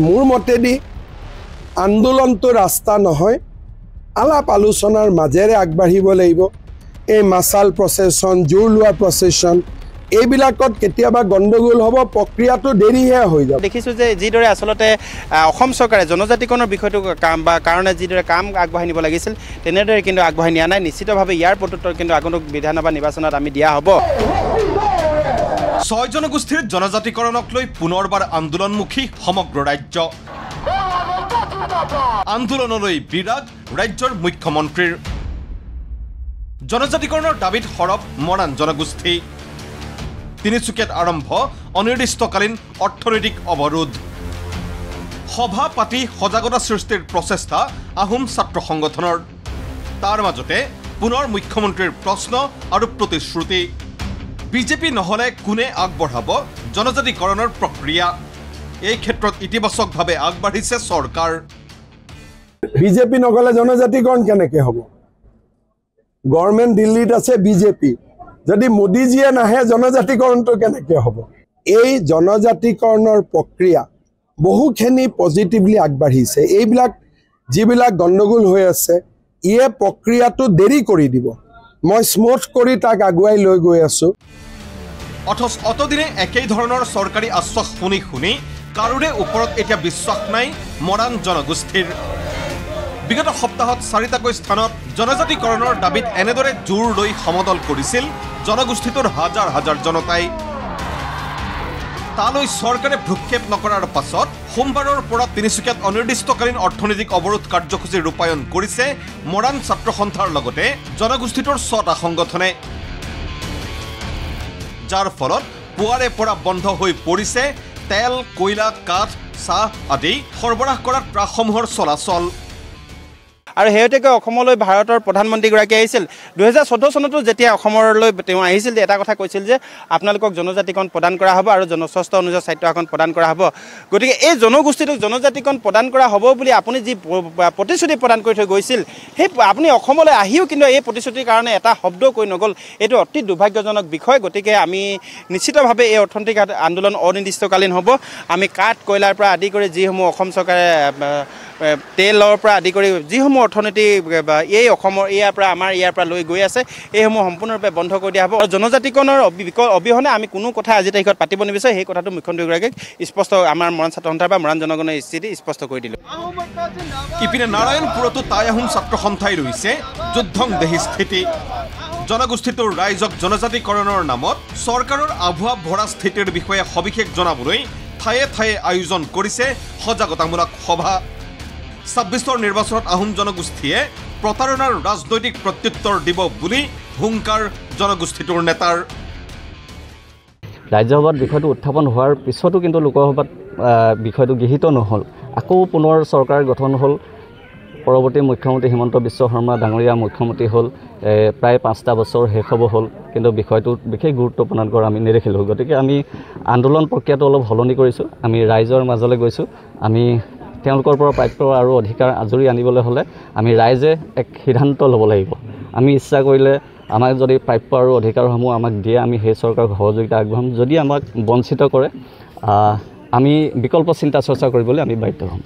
মোৰ মতেদি আন্দোলনটো ৰাস্তা নহয়, আলাপ আলোচনাৰ মাজেৰে আগবাঢ়িব লাগিব। এই মাছাল প্ৰচেছন, জোৰ লোৱা প্ৰচেছন, এইবিলাকত কেতিয়াবা গণ্ডগোল হ'ব, প্ৰক্ৰিয়াটো দেৰিহে হৈ যাব। দেখিছোঁ যে যিদৰে আচলতে অসম চৰকাৰে জনজাতিকৰণৰ বিষয়টো কাৰণে যিদৰে কাম আগবঢ়াই নিব লাগিছিল তেনেদৰে কিন্তু আগবঢ়াই নিয়া নাই। নিশ্চিতভাৱে ইয়াৰ প্ৰত্যুত্তৰ কিন্তু আগন্তুক বিধানসভা নিৰ্বাচনত আমি দিয়া হ'ব। 6 জনগোষ্ঠীৰ জনজাতিকৰণক লৈ পুনৰবাৰ আন্দোলনমুখী সমগ্ৰ ৰাজ্য। আন্দোলনলৈ বিৰাগ ৰাজ্যৰ মুখ্যমন্ত্ৰীৰ। জনজাতিকৰণৰ দাবীত সৰব মৰাণ জনগোষ্ঠী। তিনিচুকীয়াত আৰম্ভ অনিৰ্দিষ্টকালীন অৰ্থনৈতিক অৱৰোধ। সভা পাতি সজাগতা সৃষ্টিৰ প্ৰচেষ্টা আহোম ছাত্ৰ সংগঠনৰ। তাৰ মাজতে পুনৰ মুখ্যমন্ত্ৰীৰ প্ৰশ্ন আৰু প্ৰতিশ্ৰুতি। বিজেপি নহলে কোনে আগবঢ়াব জনজাতিকৰণৰ প্ৰক্ৰিয়া? এই ক্ষেত্ৰত ইতিবাচকভাৱে আগবাঢ়িছে চৰকাৰ। বিজেপি নগলে জনজাতিকৰণ কেনেকৈ হ'ব? গভৰ্ণমেণ্ট দিল্লীত আছে বিজেপি, যদি মোদীজীয়ে নাহে জনজাতিকৰণটো কেনেকৈ হ'ব? এই জনজাতিকৰণৰ প্ৰক্ৰিয়া বহুখিনি পজিটিভলি আগবাঢ়িছে। এইবিলাক যিবিলাক গণ্ডগোল হৈ আছে, ইয়ে প্ৰক্ৰিয়াটো দেৰি কৰি দিব। মই স্মুথ কৰি তাক আগুৱাই লৈ গৈ আছোঁ। অথচ অতদিনে একেই ধৰণৰ চৰকাৰী আশ্বাস শুনি শুনি কাৰোৰে ওপৰত এতিয়া বিশ্বাস নাই মৰাণ জনগোষ্ঠীৰ। বিগত সপ্তাহত 4টাকৈ স্থানত জনজাতিকৰণৰ দাবীত এনেদৰে জোৰ লৈ সমদল কৰিছিল জনগোষ্ঠীটোৰ হাজাৰ হাজাৰ জনতাই। তালৈ চৰকাৰে ভ্ৰক্ষেপ নকৰাৰ পাছত সোমবাৰৰ পৰা তিনিচুকীয়াত অনিৰ্দিষ্টকালীন অৰ্থনৈতিক অৱৰোধ কাৰ্যসূচী ৰূপায়ণ কৰিছে মৰাণ ছাত্ৰ সন্থাৰ লগতে জনগোষ্ঠীটোৰ 6টা সংগঠনে, যাৰ ফলত পুৱাৰে পৰা বন্ধ হৈ পৰিছে তেল, কয়লা, কাঠ, চাহ আদি সৰবৰাহ কৰা ট্ৰাকসমূহৰ চলাচল। আৰু শেহতীয়াকৈ অসমলৈ ভাৰতৰ প্ৰধানমন্ত্ৰীগৰাকী আহিছিল। 2014 চনতো যেতিয়া অসমলৈ তেওঁ আহিছিল, এটা কথা কৈছিল যে আপোনালোকক জনজাতিকৰণ প্ৰদান কৰা হ'ব আৰু জনস্বাস্থ্য অনুযায়ী স্বাস্থ্য আসন প্ৰদান কৰা হ'ব। গতিকে এই জনগোষ্ঠীটোক জনজাতিকৰণ প্ৰদান কৰা হ'ব বুলি আপুনি যি প্ৰতিশ্ৰুতি প্ৰদান কৰি থৈ গৈছিল, সেই আপুনি অসমলৈ আহিও কিন্তু এই প্ৰতিশ্ৰুতিৰ কাৰণে এটা শব্দ কৈ নগ'ল। এইটো অতি দুৰ্ভাগ্যজনক বিষয়। গতিকে আমি নিশ্চিতভাৱে এই অৰ্থনৈতিক আন্দোলন অনিৰ্দিষ্টকালীন হ'ব। আমি কাঠ, কয়লাৰ পৰা আদি কৰি যিসমূহ অসম চৰকাৰে তেলৰ পৰা আদি কৰি যিসমূহ অৰ্থনীতি এই অসমৰ ইয়াৰ পৰা লৈ গৈ আছে, এইসমূহ সম্পূৰ্ণৰূপে বন্ধ কৰি দিয়া হ'ব। আৰু জনজাতিকৰণৰ অবিহনে আমি কোনো কথা আজি তাৰিখত পাতিব নিবিচাৰোঁ। সেই কথাটো মুখ্যমন্ত্ৰীগৰাকীক স্পষ্ট আমাৰ মৰাণ ছাত্ৰ সন্থাৰ বা মৰাণ জনগণৰ স্থিতি স্পষ্ট কৰি দিলোঁ। ইপিনে নাৰায়ণপুৰতো টাই আহোম ছাত্ৰ সন্থাই ৰৈছে যুদ্ধং দেহী স্থিতি। জনগোষ্ঠীটোৰ ৰাইজক জনজাতিকৰণৰ নামত চৰকাৰৰ আভুৱা ভৰা স্থিতিৰ বিষয়ে সবিশেষ জনাবলৈ ঠায়ে ঠায়ে আয়োজন কৰিছে সজাগতামূলক সভা। 26ৰ নিৰ্বাচনত আহোম জনগোষ্ঠীয়ে প্ৰতাৰণাৰ ৰাজনৈতিক প্ৰত্যুত্তৰ দিব বুলি হুংকাৰ জনগোষ্ঠীটোৰ নেতাৰ। ৰাজ্যসভাত বিষয়টো উত্থাপন হোৱাৰ পিছতো কিন্তু লোকসভাত বিষয়টো গৃহীত নহ'ল। আকৌ পুনৰ চৰকাৰ গঠন হ'ল। পৰৱৰ্তী মুখ্যমন্ত্ৰী হিমন্ত বিশ্ব শৰ্মা ডাঙৰীয়া মুখ্যমন্ত্ৰী হ'ল। প্ৰায় 5টা বছৰ শেষ হ'ব হ'ল, কিন্তু বিষয়টোত বিশেষ গুৰুত্ব প্ৰদান কৰা আমি নেদেখিলোঁ। গতিকে আমি আন্দোলন প্ৰক্ৰিয়াটো অলপ সলনি কৰিছোঁ। আমি ৰাইজৰ মাজলৈ গৈছোঁ। আমি তেওঁলোকৰ পৰা প্ৰাপ্য আৰু অধিকাৰ আজৰি আনিবলৈ হ'লে আমি ৰাইজে এক সিদ্ধান্ত ল'ব লাগিব। আমি ইচ্ছা কৰিলে আমাক যদি প্ৰাপ্য আৰু অধিকাৰসমূহ আমাক দিয়ে, আমি সেই চৰকাৰক সহযোগিতা আগবঢ়াম। যদি আমাক বঞ্চিত কৰে, আমি বিকল্প চিন্তা চৰ্চা কৰিবলৈ আমি বাধ্য হ'ম।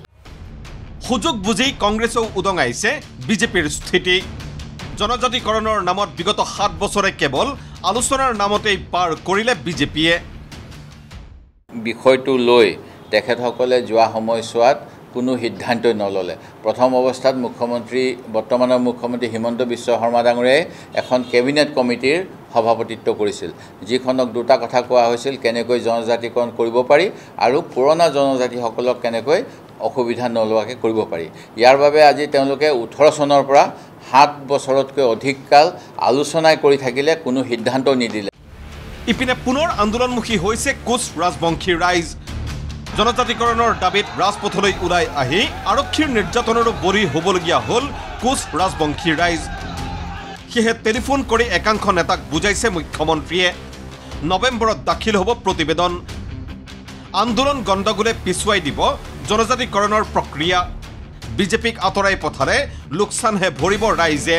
সুযোগ বুজি কংগ্ৰেছেও উদঙাইছে বিজেপিৰ স্থিতি। জনজাতিকৰণৰ নামত বিগত 7 বছৰে কেৱল আলোচনাৰ নামতেই পাৰ কৰিলে বিজেপিয়ে। বিষয়টো লৈ তেখেতসকলে যোৱা সময়ছোৱাত কোনো সিদ্ধান্তই নল'লে। প্ৰথম অৱস্থাত বৰ্তমানৰ মুখ্যমন্ত্ৰী হিমন্ত বিশ্ব শৰ্মা ডাঙৰীয়াই এখন কেবিনেট কমিটিৰ সভাপতিত্ব কৰিছিল, যিখনক 2টা কথা কোৱা হৈছিল: কেনেকৈ জনজাতিকৰণ কৰিব পাৰি আৰু পুৰণা জনজাতিসকলক কেনেকৈ অসুবিধা নোলোৱাকৈ কৰিব পাৰি। ইয়াৰ বাবে আজি তেওঁলোকে 18 চনৰ পৰা 7 বছৰতকৈ অধিক কাল আলোচনাই কৰি থাকিলে, কোনো সিদ্ধান্ত নিদিলে। ইপিনে পুনৰ আন্দোলনমুখী হৈছে কোচ ৰাজবংশী ৰাইজ। জনজাতিকৰণৰ দাবীত ৰাজপথলৈ ওলাই আহি আৰক্ষীৰ নিৰ্যাতনৰো বলি হ'বলগীয়া হ'ল কোচ ৰাজবংশী ৰাইজ। সেয়েহে টেলিফোন কৰি একাংশ নেতাক বুজাইছে মুখ্যমন্ত্ৰীয়ে। নৱেম্বৰত দাখিল হ'ব প্ৰতিবেদন। আন্দোলন গণ্ডগোলে পিছুৱাই দিব জনজাতিকৰণৰ প্ৰক্ৰিয়া। বিজেপিক আঁতৰাই পঠালে লোকচানহে ভৰিব ৰাইজে।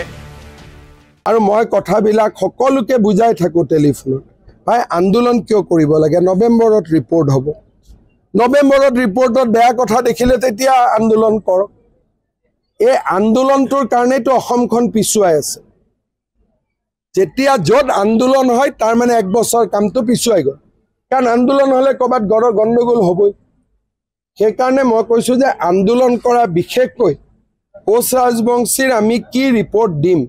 আৰু মই কথাবিলাক সকলোকে বুজাই থাকোঁ টেলিফোনত, ভাই আন্দোলন কিয় কৰিব লাগে? নৱেম্বৰত ৰিপৰ্ট হ'ব। নৱেম্বৰত ৰিপৰ্টত বেয়া কথা দেখিলে তেতিয়া আন্দোলন কৰক। এই আন্দোলনটোৰ কাৰণেতো অসমখন পিছুৱাই আছে। যেতিয়া য'ত আন্দোলন হয় তাৰ মানে 1 বছৰ কামটো পিছুৱাই গ'ল, কাৰণ আন্দোলন হ'লে ক'ৰবাত গণ্ডগোল হ'বই। সেইকাৰণে মই কৈছোঁ যে আন্দোলন কৰা, বিশেষকৈ কোচ ৰাজবংশীৰ আমি কি ৰিপৰ্ট দিম,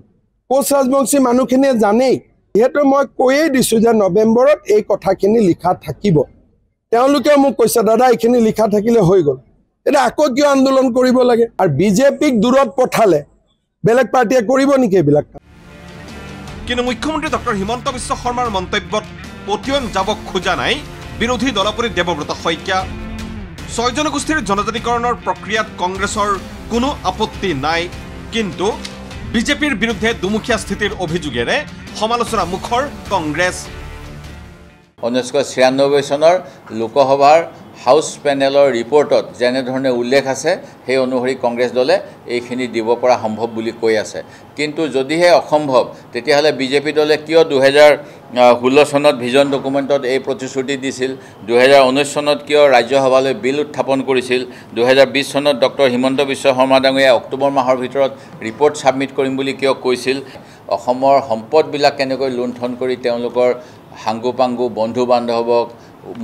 কোচ ৰাজবংশী মানুহখিনিয়ে জানেই। যিহেতু মই কৈয়ে দিছোঁ যে নৱেম্বৰত এই কথাখিনি লিখা থাকিব। তেওঁলোকেও মোক কৈছে দাদা এইখিনি লিখা থাকিলে হৈ গ'ল, এতিয়া আকৌ কিয় আন্দোলন কৰিব লাগে? আৰু বিজেপিক দূৰত পঠালে বেলেগ পাৰ্টীয়ে কৰিব নেকি এইবিলাক? কিন্তু মুখ্যমন্ত্ৰী ডক্টৰ হিমন্ত বিশ্ব শৰ্মাৰ মন্তব্যত পতিয়ন যাব খোজা নাই বিৰোধী দলপতি দেৱব্ৰত শইকীয়া। 6 জনগোষ্ঠীৰ জনজাতিকৰণৰ প্ৰক্ৰিয়াত কংগ্ৰেছৰ কোনো আপত্তি নাই, কিন্তু বিজেপিৰ বিৰুদ্ধে দুমুখীয়া স্থিতিৰ অভিযোগেৰে সমালোচনা মুখৰ কংগ্ৰেছ। 1996 চনৰ লোকসভাৰ হাউচ পেনেলৰ ৰিপৰ্টত যেনেধৰণে উল্লেখ আছে সেই অনুসৰি কংগ্ৰেছ দলে এইখিনি দিব পৰা সম্ভৱ বুলি কৈ আছে। কিন্তু যদিহে অসম্ভৱ তেতিয়াহ'লে বিজেপি দলে কিয় 2016 চনত ভিজন ডকুমেণ্টত এই প্ৰতিশ্ৰুতি দিছিল, 2019 চনত কিয় ৰাজ্যসভালৈ বিল উত্থাপন কৰিছিল, 2020 চনত ডক্টৰ হিমন্ত বিশ্ব শৰ্মা ডাঙৰীয়াই অক্টোবৰ মাহৰ ভিতৰত ৰিপৰ্ট ছাবমিট কৰিম বুলি কিয় কৈছিল, অসমৰ সম্পদবিলাক কেনেকৈ লুণ্ঠন কৰি তেওঁলোকৰ সাংগু পাংগু বন্ধু বান্ধৱক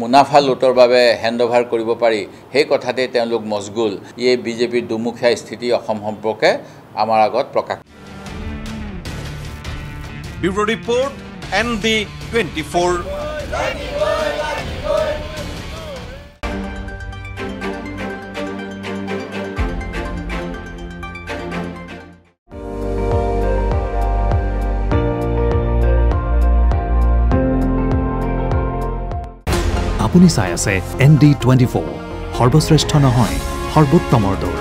মুনাফা লুটৰ বাবে হেণ্ডঅভাৰ কৰিব পাৰি, সেই কথাতে তেওঁলোক মজগুল। এই বিজেপিৰ দুমুখীয়া স্থিতি অসম সম্পৰ্কে আমাৰ আগত প্ৰকাশ। Bureau report ND24। আপুনি চাই আছে ND24, সৰ্বশ্ৰেষ্ঠ নহয় সৰ্বোত্তমৰ দৌৰ।